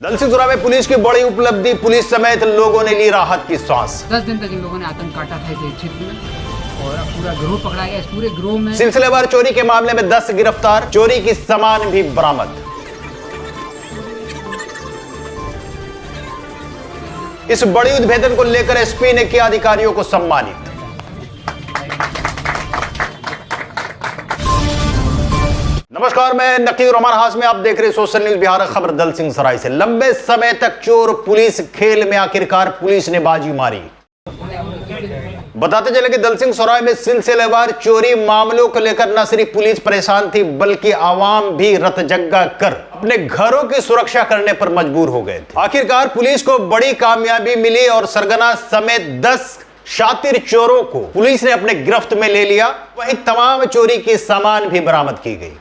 दलसिंहसराय में पुलिस की बड़ी उपलब्धि, पुलिस समेत लोगों ने ली राहत की सांस। 10 दिन तक इन लोगों ने आतंक काटा था इस क्षेत्र में और अब पूरा गिरोह पकड़ा गया। इस पूरे गिरोह में सिलसिलेवार चोरी के मामले में 10 गिरफ्तार, चोरी की सामान भी बरामद। इस बड़ी उद्भेदन को लेकर एसपी ने किया अधिकारियों को सम्मानित। नमस्कार, मैं नकीर रहमान हाशमी, आप देख रहे हैं सोशल न्यूज बिहार। खबर दलसिंहसराय से। लंबे समय तक चोर पुलिस खेल में आखिरकार पुलिस ने बाजी मारी। बताते चले कि दलसिंहसराय में सिलसिलेवार चोरी मामलों को लेकर न सिर्फ पुलिस परेशान थी, बल्कि आवाम भी रतजग्गा कर अपने घरों की सुरक्षा करने पर मजबूर हो गए थे। आखिरकार पुलिस को बड़ी कामयाबी मिली और सरगना समेत 10 शातिर चोरों को पुलिस ने अपने गिरफ्त में ले लिया। वहीं तमाम चोरी की सामान भी बरामद की गई।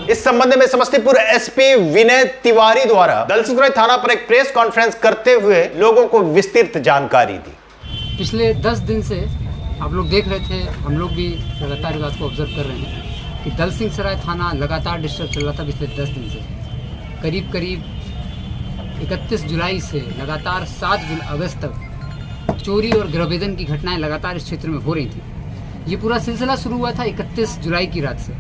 इस संबंध में समस्तीपुर एसपी विनय तिवारी द्वारा दलसिंहसराय थाना पर एक प्रेस कॉन्फ्रेंस करते हुए लोगों को विस्तृत जानकारी दी। पिछले 10 दिन से आप लोग देख रहे थे, हम लोग भी लगातार बात को ऑब्जर्व कर रहे हैं कि दलसिंहसराय थाना लगातार डिस्टर्ब चल रहा था पिछले 10 दिन से। करीब 31 जुलाई से लगातार 7 अगस्त तक चोरी और गृहभेदन की घटनाएं लगातार इस क्षेत्र में हो रही थी। ये पूरा सिलसिला शुरू हुआ था 31 जुलाई की रात से।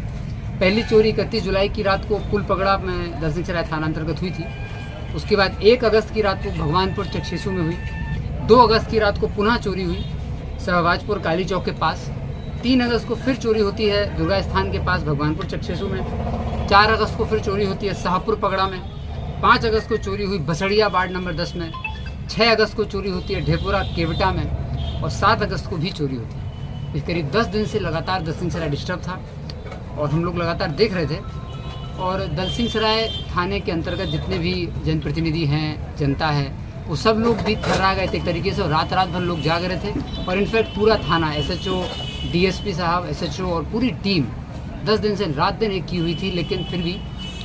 पहली चोरी 31 जुलाई की रात को पुल पगड़ा में दलसिंहसराय थाना अंतर्गत हुई थी। उसके बाद 1 अगस्त की रात को भगवानपुर चकशेसू में हुई। 2 अगस्त की रात को पुनः चोरी हुई सहवाजपुर काली चौक के पास। 3 अगस्त को फिर चोरी होती है दुर्गा स्थान के पास भगवानपुर चकशेसू में। 4 अगस्त को फिर चोरी होती है शाहपुर पगड़ा में। 5 अगस्त को चोरी हुई बसड़िया वार्ड नंबर 10 में। 6 अगस्त को चोरी होती है ढेपुरा केवटा में और 7 अगस्त को भी चोरी होती है। इस करीब 10 दिन से लगातार दलसिंहसराय डिस्टर्ब था और हम लोग लगातार देख रहे थे। और दलसिंहसराय थाने के अंतर्गत जितने भी जनप्रतिनिधि हैं, जनता है, वो सब लोग भी थर्रा गए थे एक तरीके से और रात भर लोग जाग रहे थे। और इनफैक्ट पूरा थाना, एसएचओ, डीएसपी साहब, एसएचओ और पूरी टीम 10 दिन से रात दिन एक की हुई थी। लेकिन फिर भी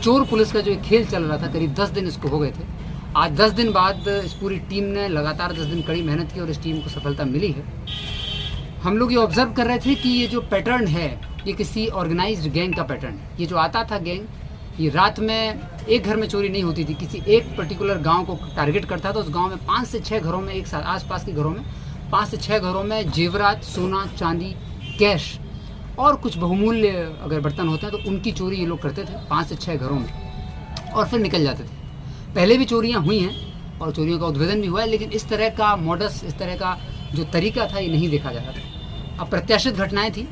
चोर पुलिस का जो एक खेल चल रहा था, करीब 10 दिन इसको हो गए थे। आज 10 दिन बाद इस पूरी टीम ने लगातार 10 दिन कड़ी मेहनत की और इस टीम को सफलता मिली है। हम लोग ये ऑब्जर्व कर रहे थे कि ये जो पैटर्न है ये किसी ऑर्गेनाइज्ड गैंग का पैटर्न है। ये जो आता था गैंग, ये रात में एक घर में चोरी नहीं होती थी, किसी एक पर्टिकुलर गांव को टारगेट करता था। उस गांव में 5 से 6 घरों में, एक साथ आसपास के घरों में 5 से 6 घरों में जेवरात, सोना, चांदी, कैश और कुछ बहुमूल्य अगर बर्तन होते हैं तो उनकी चोरी ये लोग करते थे 5 से 6 घरों में और फिर निकल जाते थे। पहले भी चोरियाँ हुई हैं और चोरियों का उद्भेदन भी हुआ है, लेकिन इस तरह का मॉडस, इस तरह का जो तरीका था ये नहीं देखा जा रहा था। अप्रत्याशित घटनाएँ थी।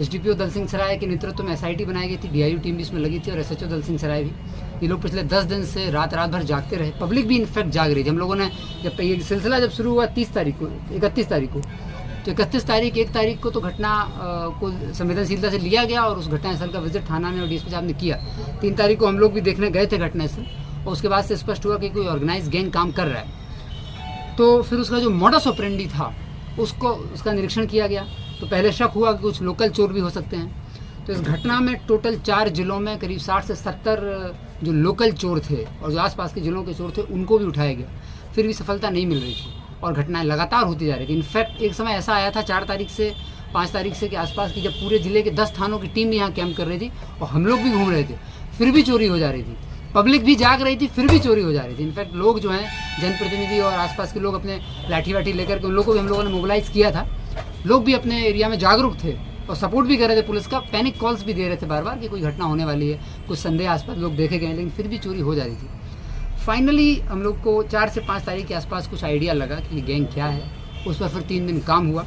एसडीपीओ दलसिंहसराय के नेतृत्व में एसआईटी बनाई गई थी, डीआईयू टीम भी इसमें लगी थी और एसएचओ दलसिंहसराय भी। ये लोग पिछले 10 दिन से रात भर जागते रहे। पब्लिक भी इनफैक्ट जाग रही थी। हम लोगों ने जब ये सिलसिला जब शुरू हुआ 31 तारीख को तो 31 तारीख 1 तारीख को तो घटना को संवेदनशीलता से लिया गया और उस घटनास्थल का विजिट थाना में और डीएसपी साहब ने किया। 3 तारीख को हम लोग भी देखने गए थे घटनास्थल और उसके बाद से स्पष्ट हुआ कि कोई ऑर्गेनाइज गैंग काम कर रहा है। तो फिर उसका जो मॉडस ऑपरेंडी था उसका निरीक्षण किया गया। तो पहले शक हुआ कि कुछ लोकल चोर भी हो सकते हैं। तो इस घटना में टोटल 4 जिलों में करीब 60 से 70 जो लोकल चोर थे और जो आसपास के जिलों के चोर थे उनको भी उठाया गया। फिर भी सफलता नहीं मिल रही थी और घटनाएं लगातार होती जा रही थी। इनफैक्ट एक समय ऐसा आया था 4 तारीख से 5 तारीख से के आसपास की, जब पूरे जिले के 10 थानों की टीम यहाँ कैंप कर रही थी और हम लोग भी घूम रहे थे, फिर भी चोरी हो जा रही थी। पब्लिक भी जाग रही थी, फिर भी चोरी हो जा रही थी। इनफैक्ट लोग जो हैं, जनप्रतिनिधि और आसपास के लोग अपने लाठी वाठी लेकर के, उन लोगों को भी हम लोगों ने मोबिलाइज किया था। लोग भी अपने एरिया में जागरूक थे और सपोर्ट भी कर रहे थे पुलिस का। पैनिक कॉल्स भी दे रहे थे बार बार कि कोई घटना होने वाली है, कुछ संदेह आसपास लोग देखे गए, लेकिन फिर भी चोरी हो जा रही थी। फाइनली हम लोग को 4 से 5 तारीख के आसपास कुछ आइडिया लगा कि ये गैंग क्या है। उस पर फिर 3 दिन काम हुआ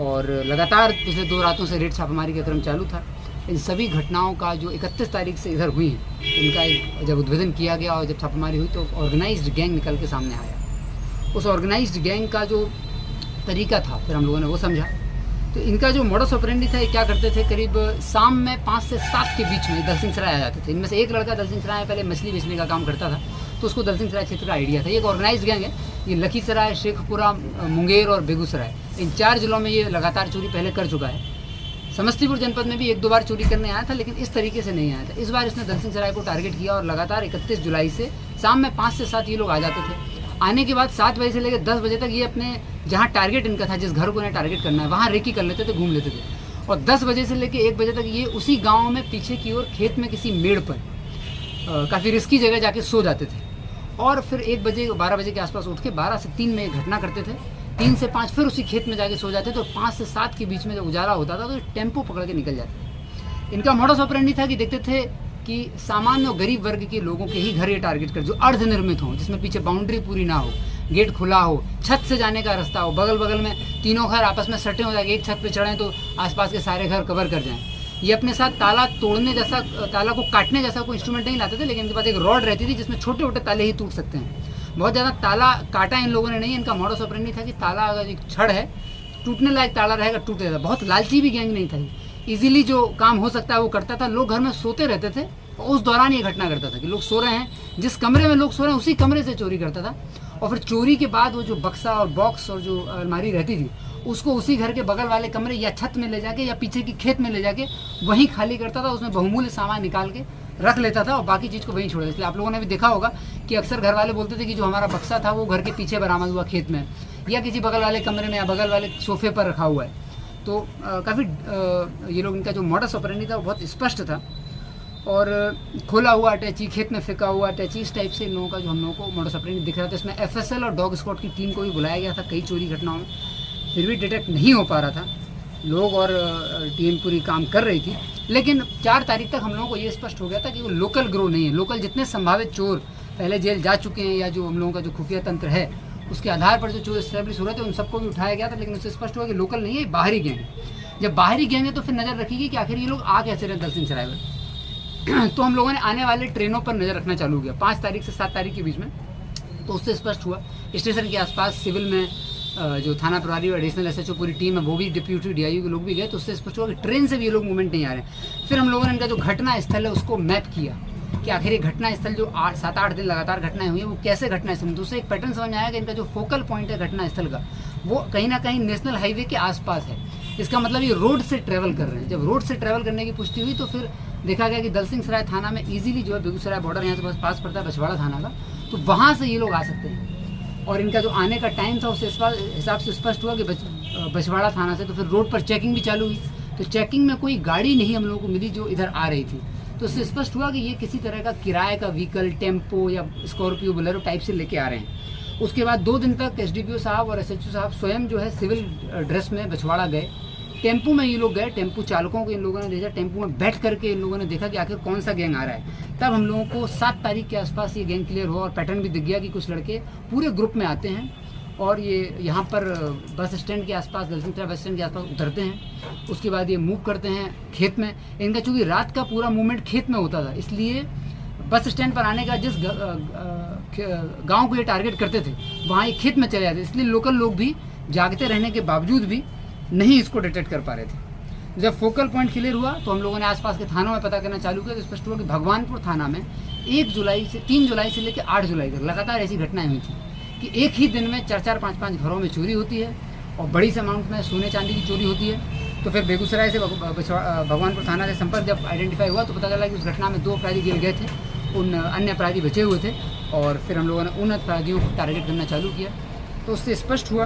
और लगातार पिछले 2 रातों से रेड छापामारी का क्रम चालू था। इन सभी घटनाओं का जो 31 तारीख से इधर हुई हैं, इनका एक जब उद्भेदन किया गया और जब छापामारी हुई तो ऑर्गेनाइज्ड गैंग निकल के सामने आया। उस ऑर्गेनाइज्ड गैंग का जो तरीका था फिर हम लोगों ने वो समझा। तो इनका जो मॉडस ऑपरेंडी था, ये क्या करते थे, करीब शाम में 5 से 7 के बीच में दलसिंहसराय आ जाते थे। इनमें से एक लड़का दलसिंहसराय पहले मछली बेचने का काम करता था, तो उसको दलसिंहसराय क्षेत्र का आइडिया था। ये एक ऑर्गेनाइज्ड गैंग है। ये लखीसराय, शेखपुरा, मुंगेर और बेगूसराय, इन 4 जिलों में ये लगातार चोरी पहले कर चुका है। समस्तीपुर जनपद में भी 1-2 बार चोरी करने आया था, लेकिन इस तरीके से नहीं आया था। इस बार इसने दलसिंह सराय को टारगेट किया और लगातार 31 जुलाई से शाम में 5 से 7 ये लोग आ जाते थे। आने के बाद 7 बजे से लेकर 10 बजे तक ये अपने जहाँ टारगेट इनका था, जिस घर को इन्हें टारगेट करना है, वहाँ रेकी कर लेते थे, घूम लेते थे। और 10 बजे से लेकर 1 बजे तक ये उसी गाँव में पीछे की ओर खेत में किसी मेड़ पर काफ़ी रिस्की जगह जाके सो जाते थे। और फिर 1 बजे 12 बजे के आसपास उठ के 12 से 3 में घटना करते थे। 3 से 5 फिर उसी खेत में जाके सो जाते थे। तो 5 से 7 के बीच में जब उजाला होता था तो टेम्पो पकड़ के निकल जाते। इनका मॉडस ऑपरेंडी था कि देखते थे कि सामान्य और गरीब वर्ग के लोगों के ही घर ये टारगेट कर, जो अर्धनिर्मित हों, जिसमें पीछे बाउंड्री पूरी ना हो, गेट खुला हो, छत से जाने का रास्ता हो, बगल बगल में तीनों घर आपस में सटे हो जाए, एक छत पे चढ़ें तो आसपास के सारे घर कवर कर जाएं। ये अपने साथ ताला तोड़ने जैसा, ताला को काटने जैसा कोई इंस्ट्रूमेंट नहीं लाते थे, लेकिन इनके पास एक रॉड रहती थी जिसमें छोटे छोटे ताले ही टूट सकते हैं। बहुत ज़्यादा ताला काटा इन लोगों ने नहीं। इनका मॉडस ऑपरेंडी था कि ताला अगर एक छड़ है, टूटने लायक ताला रहेगा, टूट जाएगा। बहुत लालची भी गैंग नहीं था, इजीली जो काम हो सकता है वो करता था। लोग घर में सोते रहते थे, उस दौरान ये घटना करता था कि लोग सो रहे हैं, जिस कमरे में लोग सो रहे हैं उसी कमरे से चोरी करता था। और फिर चोरी के बाद वो जो बक्सा और बॉक्स और जो अलमारी रहती थी उसको उसी घर के बगल वाले कमरे या छत में ले जाके या पीछे की खेत में ले जाके वहीं खाली करता था। उसमें बहुमूल्य सामान निकाल के रख लेता था और बाकी चीज़ को वहीं छोड़ देता। इसलिए आप लोगों ने भी देखा होगा कि अक्सर घर वाले बोलते थे कि जो हमारा बक्सा था वो घर के पीछे बरामद हुआ खेत में, या किसी बगल वाले कमरे में या बगल वाले सोफे पर रखा हुआ है। तो काफ़ी ये लोग, इनका जो मॉडस ऑपरेंडी था वो बहुत स्पष्ट था। और खोला हुआ अटैची, खेत में फेंका हुआ अटैची, इस टाइप से इन लोगों का जो हम लोगों को मॉडस ऑपरेंडी दिख रहा था। इसमें FSL और डॉग स्क्वाड की टीम को भी बुलाया गया था कई चोरी घटनाओं में, फिर भी डिटेक्ट नहीं हो पा रहा था। लोग और टीम पूरी काम कर रही थी, लेकिन 4 तारीख तक हम लोगों को ये स्पष्ट हो गया था कि वो लोकल ग्रोह नहीं है। लोकल जितने संभावित चोर पहले जेल जा चुके हैं या जो हम लोगों का जो खुफिया तंत्र है उसके आधार पर जो चोर इस्टेब्लिश हो रहे थे उन सबको भी उठाया गया था, लेकिन उससे स्पष्ट हुआ कि लोकल नहीं है, बाहरी गैंग है। जब बाहरी गैंग है तो फिर नज़र रखिएगी कि आखिर ये लोग आ कैसे रहे दलसिंह सराय में। तो हम लोगों ने आने वाले ट्रेनों पर नज़र रखना चालू किया 5 तारीख से 7 तारीख के बीच में। तो उससे स्पष्ट हुआ स्टेशन के आसपास सिविल में जो थाना प्रभारी और एडिशनल SHO पूरी टीम है, वो भी डिप्यूटी DIU के लोग भी गए। तो उससे स्पष्ट हुआ कि ट्रेन से भी ये लोग मूवमेंट नहीं आ रहे हैं। फिर हम लोगों ने इनका जो घटना स्थल है उसको मैप किया कि आखिर ये घटना स्थल जो 7-8 दिन लगातार घटनाएं हुई है वो कैसे घटना स्थल। दूसरे एक पैटर्न समझ में आया कि इनका जो फोकल पॉइंट है घटना स्थल का वो कहीं ना कहीं नेशनल हाईवे के आसपास है। इसका मतलब ये रोड से ट्रैवल कर रहे हैं। जब रोड से ट्रैवल करने की पुष्टि हुई तो फिर देखा गया कि दलसिंह सराय थाना में इजीली जो है बेगूसराय बॉर्डर यहाँ से पास पड़ता है बछवाड़ा थाना का, तो वहाँ से ये लोग आ सकते हैं। और इनका जो आने का टाइम था उस हिसाब से स्पष्ट हुआ कि बछवाड़ा थाना से। तो फिर रोड पर चेकिंग भी चालू हुई, तो चेकिंग में कोई गाड़ी नहीं हम लोगों को मिली जो इधर आ रही थी। तो उससे स्पष्ट हुआ कि ये किसी तरह का किराए का व्हीकल, टेम्पो या स्कॉर्पियो, बोलेरो टाइप से लेके आ रहे हैं। उसके बाद 2 दिन तक SDPO साहब और SHO साहब स्वयं जो है सिविल ड्रेस में बछवाड़ा गए। टेम्पो में ये लोग गए, टेम्पो चालकों को इन लोगों ने देखा, टेम्पो में बैठ करके इन लोगों ने देखा कि आखिर कौन सा गैंग आ रहा है। तब हम लोगों को 7 तारीख के आसपास ये गैंग क्लियर हुआ और पैटर्न भी दिख गया कि कुछ लड़के पूरे ग्रुप में आते हैं और ये यहाँ पर बस स्टैंड के आसपास, दलसिंह सराय बस स्टैंड के आसपास उतरते हैं। उसके बाद ये मूव करते हैं खेत में। इनका चूँकि रात का पूरा मूवमेंट खेत में होता था, इसलिए बस स्टैंड पर आने का जिस गांव को ये टारगेट करते थे वहाँ ये खेत में चले जाते, इसलिए लोकल लोग भी जागते रहने के बावजूद भी नहीं इसको डिटेक्ट कर पा रहे थे। जब फोकल पॉइंट क्लियर हुआ तो हम लोगों ने आसपास के थानों में पता करना चालू किया। तो स्पष्ट हुआ कि भगवानपुर थाना में 3 जुलाई से लेकर 8 जुलाई तक लगातार ऐसी घटनाएं हुई थी कि एक ही दिन में 4-4, 5-5 घरों में चोरी होती है और बड़ी अमाउंट में सोने चांदी की चोरी होती है। तो फिर बेगूसराय से भगवानपुर थाना से संपर्क जब आइडेंटिफाई हुआ तो पता चला कि उस घटना में 2 अपराधी गिर गए थे, उन अन्य अपराधी बचे हुए थे। और फिर हम लोगों ने उन अपराधियों को टारगेट करना चालू किया। तो उससे स्पष्ट हुआ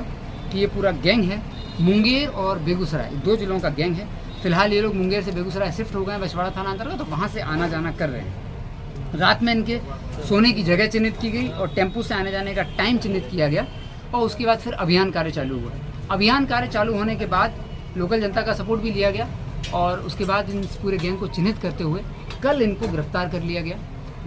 कि ये पूरा गैंग है, मुंगेर और बेगूसराय 2 जिलों का गैंग है। फिलहाल ये लोग मुंगेर से बेगूसराय शिफ्ट हो गए हैं बछवाड़ा थाना अंतर्गत, तो वहाँ से आना जाना कर रहे हैं। रात में इनके सोने की जगह चिन्हित की गई और टेम्पो से आने जाने का टाइम चिन्हित किया गया और उसके बाद फिर अभियान कार्य चालू हुआ। अभियान कार्य चालू होने के बाद लोकल जनता का सपोर्ट भी लिया गया और उसके बाद इन पूरे गैंग को चिन्हित करते हुए कल इनको गिरफ्तार कर लिया गया।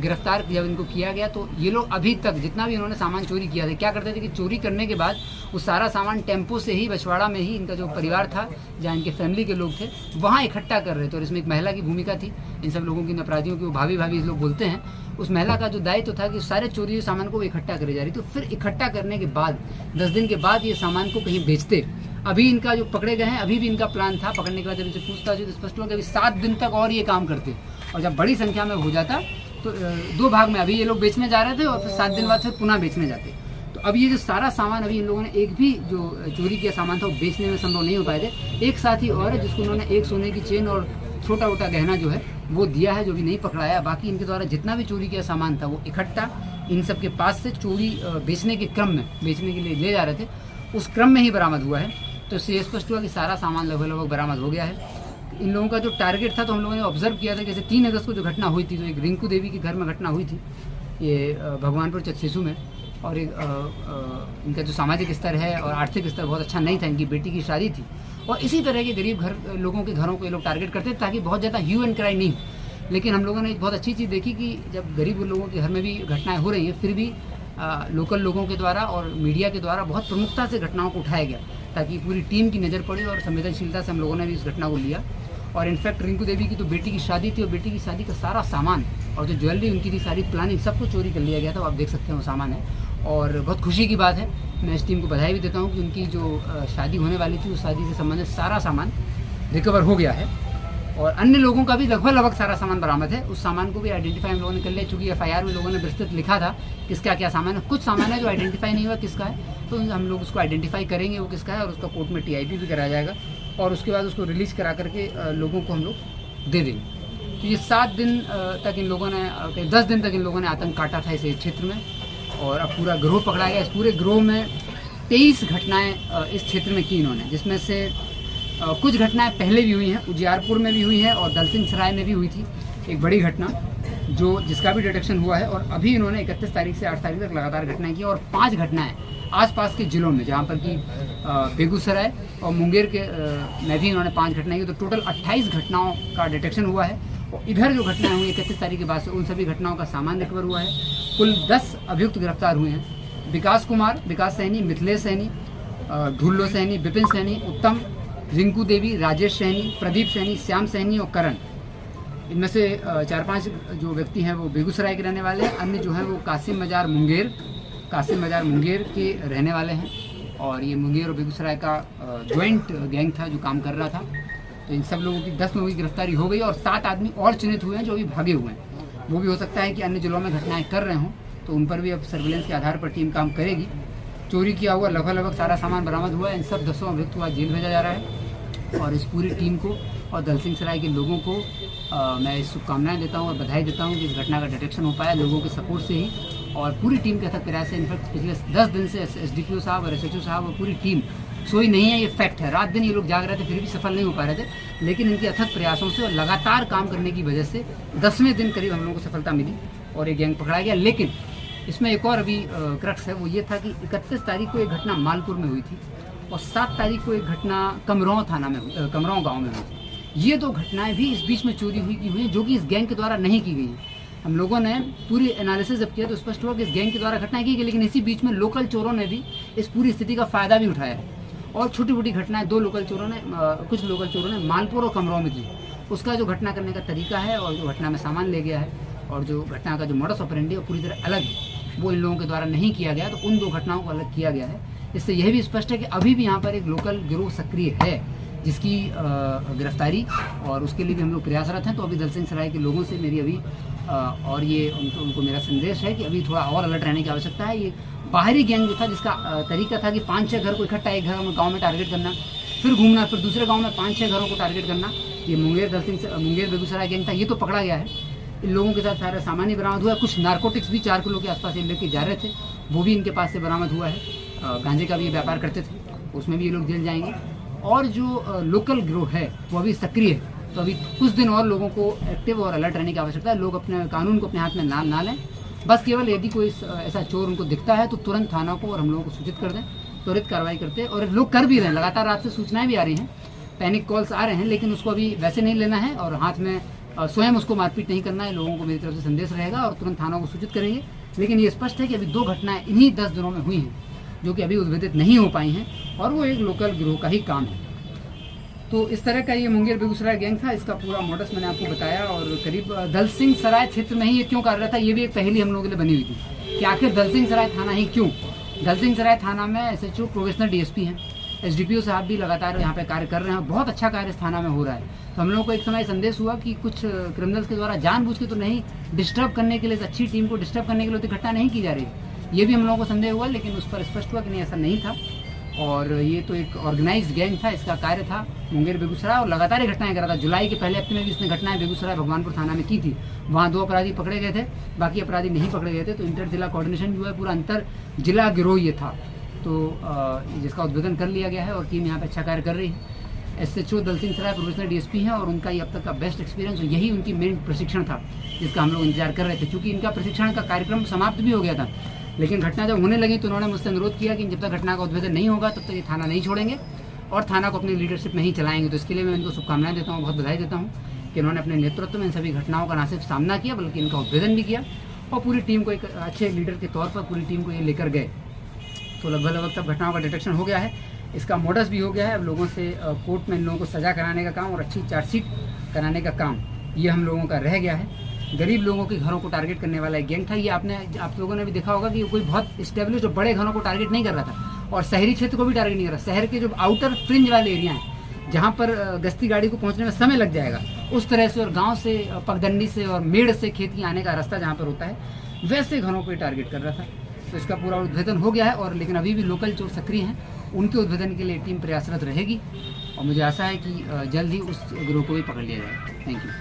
गिरफ्तार जब इनको किया गया तो ये लोग अभी तक जितना भी इन्होंने सामान चोरी किया था, क्या करते थे कि चोरी करने के बाद वो सारा सामान टेम्पो से ही बछवाड़ा में ही इनका जो परिवार था, जहाँ इनके फैमिली के लोग थे, वहाँ इकट्ठा कर रहे थे। और इसमें एक महिला की भूमिका थी। इन सब लोगों की, इन अपराधियों की, वो भाभी भाभी लोग बोलते हैं, उस महिला का जो दायित्व था कि सारे चोरी सामान को वो इकट्ठा करे जा रही। तो फिर इकट्ठा करने के बाद 10 दिन के बाद ये सामान को कहीं बेचते। अभी इनका जो पकड़े गए हैं, अभी भी इनका प्लान था पकड़ने के बाद जब इनसे पूछताछ तो स्पष्ट हुआ कि अभी 7 दिन तक और ये काम करते और जब बड़ी संख्या में हो जाता तो 2 भाग में, अभी ये लोग बेचने जा रहे थे और फिर 7 दिन बाद फिर पुनः बेचने जाते। तो अब ये जो सारा सामान अभी इन लोगों ने एक भी जो चोरी किया सामान था वो बेचने में संभव नहीं हो पाए थे। एक साथी और है जिसको उन्होंने एक सोने की चेन और छोटा मोटा गहना जो है वो दिया है, जो भी नहीं पकड़ाया। बाकी इनके द्वारा जितना भी चोरी किया सामान था वो इकट्ठा इन सब के पास से चोरी बेचने के क्रम में, बेचने के लिए ले जा रहे थे, उस क्रम में ही बरामद हुआ है। तो इससे ये स्पष्ट हुआ कि सारा सामान लगभग बरामद हो गया है। इन लोगों का जो टारगेट था, तो हम लोगों ने ऑब्जर्व किया था, जैसे 3 अगस्त को जो घटना हुई थी, तो एक रिंकू देवी के घर में घटना हुई थी, ये भगवानपुर चतसेसु में, और एक इनका जो सामाजिक स्तर है और आर्थिक स्तर बहुत अच्छा नहीं था, इनकी बेटी की शादी थी, और इसी तरह के गरीब लोगों के घरों को ये लोग टारगेट करते थे ताकि बहुत ज़्यादा ह्यू एंड क्राई नहीं हो। लेकिन हम लोगों ने एक बहुत अच्छी चीज़ देखी कि जब गरीब लोगों के घर में भी घटनाएं हो रही हैं, फिर भी लोकल लोगों के द्वारा और मीडिया के द्वारा बहुत प्रमुखता से घटनाओं को उठाया गया, ताकि पूरी टीम की नज़र पड़ी और संवेदनशीलता से हम लोगों ने भी इस घटना को लिया। और इनफैक्ट रिंकू देवी की तो बेटी की शादी थी, और बेटी की शादी का सारा सामान और जो ज्वेलरी उनकी थी, सारी प्लानिंग, सब कुछ चोरी कर लिया गया था। आप देख सकते हैं वो सामान है, और बहुत खुशी की बात है। मैं इस टीम को बधाई भी देता हूँ कि उनकी जो शादी होने वाली थी, उस शादी से संबंधित सारा सामान रिकवर हो गया है, और अन्य लोगों का भी लगभग सारा सामान बरामद है। उस सामान को भी आइडेंटिफाई हम लोगों ने कर लिया, चूँकि FIR में लोगों ने विस्तृत लिखा था किसका क्या सामान है। कुछ सामान है जो आइडेंटिफाई नहीं हुआ किसका है, तो हम लोग उसको आइडेंटिफाई करेंगे वो किसका है, और उसका कोर्ट में TIP भी कराया जाएगा, और उसके बाद उसको रिलीज़ करा करके लोगों को हम लोग दे देंगे। तो ये 7 दिन तक इन लोगों ने, 10 दिन तक इन लोगों ने आतंक काटा था इस क्षेत्र में, और अब पूरा गिरोह पकड़ा गया। इस पूरे गिरोह में 23 घटनाएं इस क्षेत्र में की इन्होंने, जिसमें से कुछ घटनाएं पहले भी हुई हैं, उजियारपुर में भी हुई हैं और दलसिंह सराय में भी हुई थी एक बड़ी घटना, जिसका भी डिटेक्शन हुआ है। और अभी इन्होंने 31 तारीख से 8 तारीख तक लगातार घटनाएं की, और 5 घटनाएं आसपास के जिलों में, जहां पर कि बेगूसराय और मुंगेर के में भी इन्होंने 5 घटनाएं की। तो टोटल 28 घटनाओं का डिटेक्शन हुआ है, और इधर जो घटनाएं हुई 31 तारीख के बाद से, उन सभी घटनाओं का सामान रिकवर हुआ है। कुल 10 अभियुक्त गिरफ्तार हुए हैं। विकास कुमार, विकास सैनी, मिथिलेश सैनी, ढुल्लो सैनी, विपिन सैनी, उत्तम, रिंकू देवी, राजेश सैनी, प्रदीप सैनी, श्याम सैनी और करण। इनमें से 4-5 जो व्यक्ति हैं वो बेगूसराय के रहने वाले हैं, अन्य जो हैं वो कासिम मजार मुंगेर के रहने वाले हैं, और ये मुंगेर और बेगूसराय का ज्वाइंट गैंग था जो काम कर रहा था। तो इन सब लोगों की 10 लोगों की गिरफ्तारी हो गई, और 7 आदमी और चिन्हित हुए हैं जो अभी भागे हुए हैं। वो भी हो सकता है कि अन्य जिलों में घटनाएं कर रहे हों, तो उन पर भी अब सर्विलेंस के आधार पर टीम काम करेगी। चोरी किया हुआ लगभग सारा सामान बरामद हुआ है। इन सब 10 अभियुक्त को आज जेल भेजा जा रहा है, और इस पूरी टीम को और दलसिंह सराय के लोगों को मैं शुभकामनाएं देता हूं और बधाई देता हूं कि इस घटना का डिटेक्शन हो पाया लोगों के सपोर्ट से ही, और पूरी टीम के अथक प्रयास से। इनफैक्ट पिछले 10 दिन से SDPO साहब और SHO साहब और पूरी टीम सोई नहीं है, ये फैक्ट है। रात दिन ये लोग जाग रहे थे, फिर भी सफल नहीं हो पा रहे थे, लेकिन इनके अथक प्रयासों से और लगातार काम करने की वजह से 10वें दिन करीब हम लोगों को सफलता मिली और एक गैंग पकड़ा गया। लेकिन इसमें एक और अभी क्रक्स है, वो ये था कि 31 तारीख को एक घटना मालपुर में हुई थी, और 7 तारीख को एक घटना कमरांव थाना में, कमरांव गांव में हुई थी। ये 2 घटनाएं भी इस बीच में चोरी हुई हैं, जो कि इस गैंग के द्वारा नहीं की गई हैं। हम लोगों ने पूरी एनालिसिस जब किया तो स्पष्ट हुआ कि इस गैंग के द्वारा घटनाएं की गई, लेकिन इसी बीच में लोकल चोरों ने भी इस पूरी स्थिति का फायदा भी उठाया है, और छोटी मोटी घटनाएं कुछ लोकल चोरों ने मालपुर और कमरांव में की। उसका जो घटना करने का तरीका है, और जो घटना में सामान ले गया है, और जो घटना का जो मॉडस ऑपरेंडी है पूरी तरह अलग है, वो इन लोगों के द्वारा नहीं किया गया। तो उन 2 घटनाओं को अलग किया गया है। इससे यह भी स्पष्ट है कि अभी भी यहाँ पर एक लोकल गिरोह सक्रिय है, जिसकी गिरफ्तारी और उसके लिए भी हम लोग प्रयासरत हैं। तो अभी दलसिंह सराय के लोगों से मेरी अभी और ये उनको मेरा संदेश है कि अभी थोड़ा और अलर्ट रहने की आवश्यकता है। ये बाहरी गैंग जो था, जिसका तरीका था कि 5-6 घर को इकट्ठा एक घर गाँव में टारगेट करना, फिर घूमना, फिर दूसरे गाँव में 5-6 घरों को टारगेट करना, ये मुंगेर बेगूसराय गैंग था। ये तो पकड़ा गया है। इन लोगों के साथ सारा सामान ही बरामद हुआ है। कुछ नारकोटिक्स भी 4 किलो के आसपास ये लेके जा रहे थे, वो भी इनके पास से बरामद हुआ है। गांजे का भी ये व्यापार करते थे, उसमें भी ये लोग जेल जाएंगे। और जो लोकल गिरोह है वो अभी सक्रिय है। तो अभी कुछ दिन और लोगों को एक्टिव और अलर्ट रहने की आवश्यकता है। लोग अपने कानून को अपने हाथ में ना लें। बस केवल यदि कोई ऐसा चोर उनको दिखता है तो तुरंत थाना को और हम लोगों को सूचित कर दें, त्वरित कार्रवाई करते हैं। और लोग कर भी रहे हैं, लगातार रात से सूचनाएं भी आ रही हैं, पैनिक कॉल्स आ रहे हैं, लेकिन उसको अभी वैसे नहीं लेना है और हाथ में स्वयं उसको मारपीट नहीं करना है। लोगों को मेरी तरफ से संदेश रहेगा और तुरंत थाना को सूचित करेंगे। लेकिन ये स्पष्ट है कि अभी 2 घटनाएं इन्हीं 10 दिनों में हुई हैं जो कि अभी उद्भेदित नहीं हो पाई हैं, और वो एक लोकल गिरोह का ही काम है। तो इस तरह का ये मुंगेर बेगूसराय गैंग था। इसका पूरा मॉडस मैंने आपको बताया, और करीब दलसिंह सराय क्षेत्र में ही ये क्यों कार्यरत था, ये भी एक पहेली हम लोगों के लिए बनी हुई थी कि आखिर दलसिंह सराय थाना ही क्यों। दलसिंह सराय थाना में SHO प्रोफेशनल DSP हैं, SDPO साहब भी लगातार यहाँ पे कार्य कर रहे हैं, बहुत अच्छा कार्य इस थाना में हो रहा है। तो हम लोगों को एक समय संदेश हुआ कि कुछ क्रिमिनल्स के द्वारा जानबूझ के तो नहीं, डिस्टर्ब करने के लिए, अच्छी टीम को डिस्टर्ब करने के लिए तो घटना नहीं की जा रही, ये भी हम लोगों को संदेह हुआ, लेकिन उस पर स्पष्ट हुआ कि नहीं, ऐसा नहीं था और ये तो एक ऑर्गेनाइज्ड गैंग था, इसका कार्य था मुंगेर बेगूसराय और लगातार ही घटनाएं कर रहा था। जुलाई के पहले हफ्ते में भी इसने घटनाएं बेगूसराय भगवानपुर थाना में की थी। वहाँ 2 अपराधी पकड़े गए थे, बाकी अपराधी नहीं पकड़े गए थे। तो इंटर जिला कोऑर्डिनेशन जो है, पूरा अंतर जिला गिरोह ये था, तो जिसका उद्भेदन कर लिया गया है और टीम यहाँ पे अच्छा कार्य कर रही है। SHO दल सिंह सराय प्रोफेशनल DSP हैं और उनका ये अब तक का बेस्ट एक्सपीरियंस, यही उनकी मेन प्रशिक्षण था जिसका हम लोग इंतजार कर रहे थे। क्योंकि इनका प्रशिक्षण का कार्यक्रम समाप्त भी हो गया था, लेकिन घटना जब होने लगी तो उन्होंने मुझसे अनुरोध किया कि जब तक घटना का उद्भेदन नहीं होगा तब तक ये थाना नहीं छोड़ेंगे और थाना को अपनी लीडरशिप में ही चलाएंगे। तो इसके लिए मैं इनको शुभकामनाएं देता हूँ, बहुत बधाई देता हूँ कि इन्होंने अपने नेतृत्व में इन सभी घटनाओं का न सिर्फ सामना किया बल्कि इनका उद्भेदन भी किया और पूरी टीम को एक अच्छे लीडर के तौर पर पूरी टीम को ये लेकर गए। तो लगभग सब घटनाओं का डिटेक्शन हो गया है, इसका मोडस भी हो गया है। अब लोगों से कोर्ट में इन लोगों को सजा कराने का काम और अच्छी चार्जशीट कराने का काम ये हम लोगों का रह गया है। गरीब लोगों के घरों को टारगेट करने वाला एक गैंग था ये। आप लोगों ने भी देखा होगा कि कोई बहुत स्टेब्लिश और बड़े घरों को टारगेट नहीं कर रहा था और शहरी क्षेत्र को भी टारगेट नहीं कर रहा। शहर के जो आउटर फ्रिंज वाले एरिया हैं जहाँ पर गश्ती गाड़ी को पहुँचने में समय लग जाएगा, उस तरह से और गाँव से, पगडंडी से और मेड़ से खेती आने का रास्ता जहाँ पर होता है, वैसे घरों को टारगेट कर रहा था। तो इसका पूरा उद्भेदन हो गया है और लेकिन अभी भी लोकल चोर सक्रिय हैं, उनके उद्भेदन के लिए टीम प्रयासरत रहेगी और मुझे आशा है कि जल्द ही उस गिरोह को भी पकड़ लिया जाएगा। Thank you.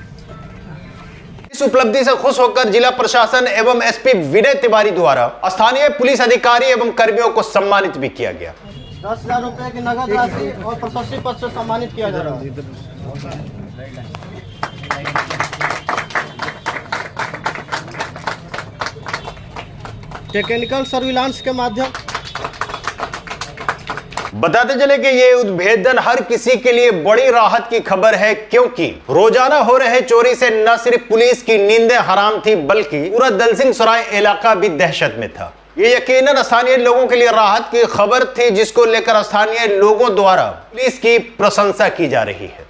इस उपलब्धि से खुश होकर जिला प्रशासन एवं SP विनय तिवारी द्वारा स्थानीय पुलिस अधिकारी एवं कर्मियों को सम्मानित भी किया गया। 10,000 रुपए की नगद राशि और प्रशस्ति पत्र से सम्मानित किया जा रहा है। टेक्निकल सर्विलांस के माध्यम बताते चले कि ये उद्भेदन हर किसी के लिए बड़ी राहत की खबर है, क्योंकि रोजाना हो रहे चोरी से न सिर्फ पुलिस की नींदें हराम थी बल्कि पूरा दल सिंह सराय इलाका भी दहशत में था। ये यकीनन स्थानीय लोगों के लिए राहत की खबर थी, जिसको लेकर स्थानीय लोगों द्वारा पुलिस की प्रशंसा की जा रही है।